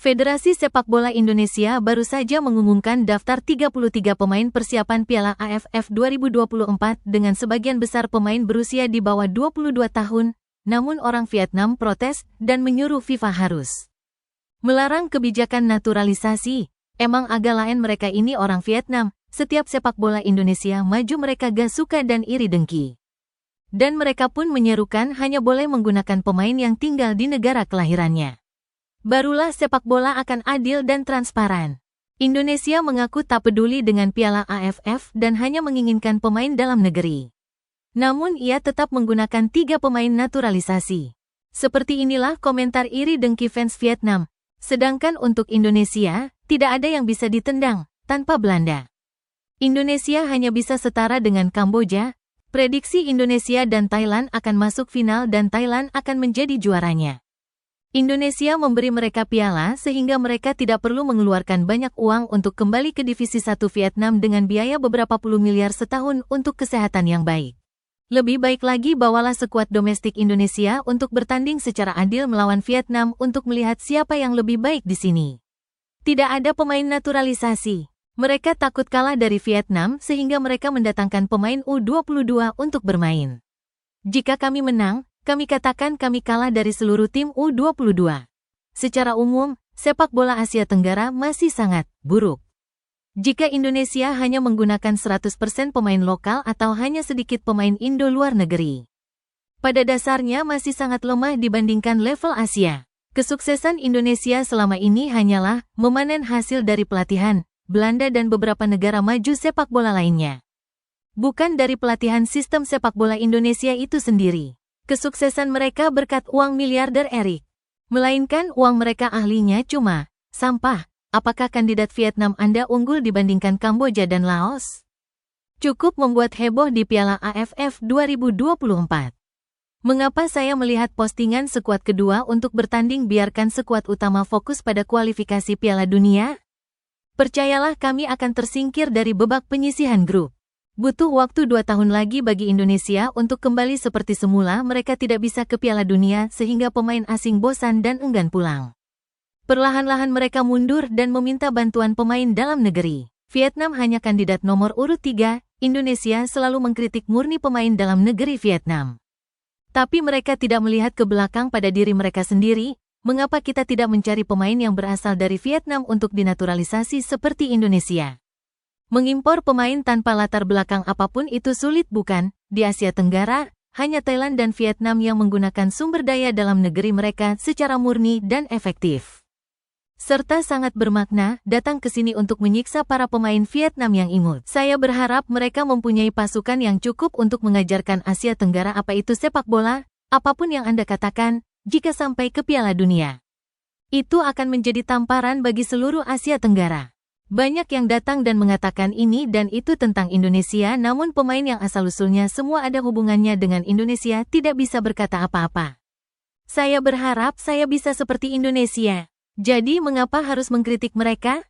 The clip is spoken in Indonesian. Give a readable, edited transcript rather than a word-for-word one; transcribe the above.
Federasi Sepak Bola Indonesia baru saja mengumumkan daftar 33 pemain persiapan Piala AFF 2024 dengan sebagian besar pemain berusia di bawah 22 tahun, namun orang Vietnam protes dan menyuruh FIFA harus melarang kebijakan naturalisasi. Emang agak lain mereka ini orang Vietnam, setiap sepak bola Indonesia maju mereka gak suka dan iri dengki. Dan mereka pun menyerukan hanya boleh menggunakan pemain yang tinggal di negara kelahirannya. Barulah sepak bola akan adil dan transparan. Indonesia mengaku tak peduli dengan Piala AFF dan hanya menginginkan pemain dalam negeri. Namun ia tetap menggunakan 3 pemain naturalisasi. Seperti inilah komentar iri dengki fans Vietnam. Sedangkan untuk Indonesia, tidak ada yang bisa ditendang tanpa Belanda. Indonesia hanya bisa setara dengan Kamboja. Prediksi Indonesia dan Thailand akan masuk final dan Thailand akan menjadi juaranya. Indonesia memberi mereka piala sehingga mereka tidak perlu mengeluarkan banyak uang untuk kembali ke Divisi 1 Vietnam dengan biaya beberapa puluh miliar setahun untuk kesehatan yang baik. Lebih baik lagi bawalah skuad domestik Indonesia untuk bertanding secara adil melawan Vietnam untuk melihat siapa yang lebih baik di sini. Tidak ada pemain naturalisasi. Mereka takut kalah dari Vietnam sehingga mereka mendatangkan pemain U22 untuk bermain. Jika kami menang, kami katakan kami kalah dari seluruh tim U22. Secara umum, sepak bola Asia Tenggara masih sangat buruk. Jika Indonesia hanya menggunakan 100% pemain lokal atau hanya sedikit pemain Indo luar negeri, pada dasarnya masih sangat lemah dibandingkan level Asia. Kesuksesan Indonesia selama ini hanyalah memanen hasil dari pelatihan Belanda dan beberapa negara maju sepak bola lainnya. Bukan dari pelatihan sistem sepak bola Indonesia itu sendiri. Kesuksesan mereka berkat uang miliarder Erik. Melainkan uang mereka ahlinya cuma sampah. Apakah kandidat Vietnam Anda unggul dibandingkan Kamboja dan Laos? Cukup membuat heboh di Piala AFF 2024. Mengapa saya melihat postingan skuad kedua untuk bertanding biarkan skuad utama fokus pada kualifikasi Piala Dunia? Percayalah kami akan tersingkir dari babak penyisihan grup. Butuh waktu 2 tahun lagi bagi Indonesia untuk kembali seperti semula. Mereka tidak bisa ke Piala Dunia sehingga pemain asing bosan dan enggan pulang. Perlahan-lahan mereka mundur dan meminta bantuan pemain dalam negeri. Vietnam hanya kandidat nomor urut 3, Indonesia selalu mengkritik murni pemain dalam negeri Vietnam. Tapi mereka tidak melihat ke belakang pada diri mereka sendiri. Mengapa kita tidak mencari pemain yang berasal dari Vietnam untuk dinaturalisasi seperti Indonesia? Mengimpor pemain tanpa latar belakang apapun itu sulit bukan? Di Asia Tenggara, hanya Thailand dan Vietnam yang menggunakan sumber daya dalam negeri mereka secara murni dan efektif. Serta sangat bermakna datang ke sini untuk menyiksa para pemain Vietnam yang imut. Saya berharap mereka mempunyai pasukan yang cukup untuk mengajarkan Asia Tenggara apa itu sepak bola, apapun yang Anda katakan, jika sampai ke Piala Dunia. Itu akan menjadi tamparan bagi seluruh Asia Tenggara. Banyak yang datang dan mengatakan ini dan itu tentang Indonesia, namun pemain yang asal-usulnya semua ada hubungannya dengan Indonesia tidak bisa berkata apa-apa. Saya berharap saya bisa seperti Indonesia. Jadi mengapa harus mengkritik mereka?